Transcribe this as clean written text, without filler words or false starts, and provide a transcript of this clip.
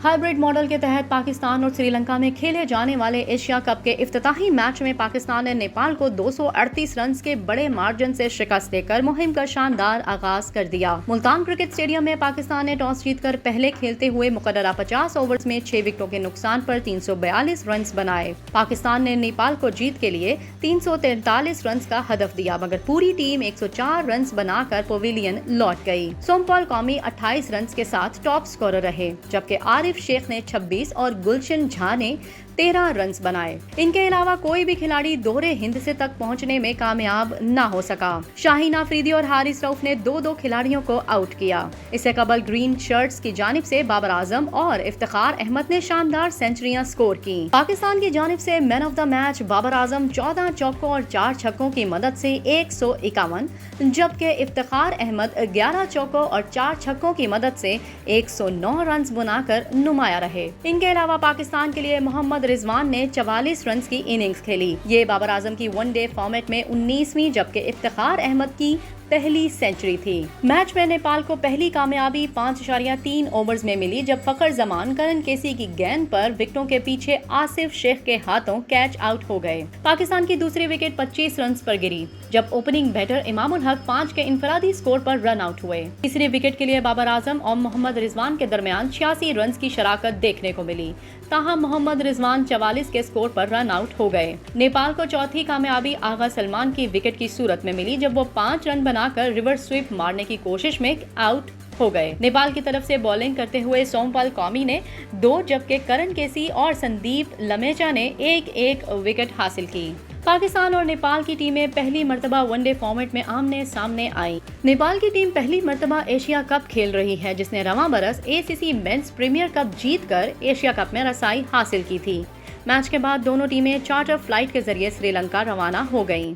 Hybrid model के तहत पाकिस्तान और श्रीलंका में खेले जाने वाले एशिया कप के इफ्तिताही मैच में पाकिस्तान ने नेपाल को 238 रन के बड़े मार्जिन से शिकस्त देकर मुहिम का शानदार आगाज कर दिया। मुल्तान क्रिकेट स्टेडियम में पाकिस्तान ने टॉस जीतकर पहले खेलते हुए मुकर्ररा 50 ओवर्स में 6 विकेटों के नुकसान पर 342 रन बनाए। पाकिस्तान ने नेपाल को जीत के लिए 343 रन का हदफ दिया, मगर पूरी टीम 104 रन बनाकर पवेलियन लौट गई। सोमपाल कौमी 28 रन के साथ टॉप स्कोरर रहे, जबकि आरिफ शेख ने 26 और गुलशन झा ने 13 रन बनाए। इनके अलावा कोई भी खिलाड़ी दोहरे हिंद से तक पहुंचने में कामयाब न हो सका। शाहीन आफरीदी और हारिस रऊफ ने 2-2 खिलाड़ियों को आउट किया। इससे कबल ग्रीन शर्ट्स की जानिब से बाबर आजम और इफ्तिखार अहमद ने शानदार सेंचुरियां स्कोर की। पाकिस्तान की जानिब से man of the match Babar Azam 14 चौकों और 4 छक्कों की मदद से 151, जबकि इफ्तिखार अहमद 11 चौकों और 4 छक्कों की मदद से 109 रन बनाकर नुमाया रहे। इनके अलावा पाकिस्तान के लिए मोहम्मद रिजवान ने 44 रन की इनिंग्स खेली। ये बाबर आजम की वनडे फॉर्मेट में 19वीं, जबकि इफ्तिखार अहमद की पहली सेंचुरी थी। मैच में नेपाल को पहली कामयाबी 5.3 ओवर्स में मिली, जब फखर जमान करण केसी की गेंद पर विकेटों के पीछे आसिफ शेख के हाथों कैच आउट हो गए। पाकिस्तान की दूसरी विकेट 25 रन पर गिरी, जब ओपनिंग बैटर इमामुल हक 5 के इनफरादी स्कोर पर रन आउट हुए। तीसरी विकेट के लिए बाबर आजम और मोहम्मद रिजवान के दरमियान 86 रन की शराकत देखने को मिली। ताहम मोहम्मद रिजवान 44 के स्कोर पर रन आउट हो गए। नेपाल को चौथी कामयाबी आगा सलमान की विकेट की सूरत में मिली, जब वो 5 रन बनाकर रिवर्स स्वीप मारने की कोशिश में आउट हो गए। नेपाल की तरफ से बॉलिंग करते हुए सोमपाल कौमी ने 2, जबकि करण केसी और संदीप लमेचा ने 1-1 विकेट हासिल की। पाकिस्तान और नेपाल की टीमें पहली मर्तबा वनडे फॉर्मेट में आमने सामने आई। नेपाल की टीम पहली मर्तबा एशिया कप खेल रही है, जिसने रवां बरस ACC मेंस प्रीमियर कप जीतकर एशिया कप में रसाई हासिल की थी। मैच के बाद दोनों टीमें चार्टर फ्लाइट के जरिए श्रीलंका रवाना हो गईं।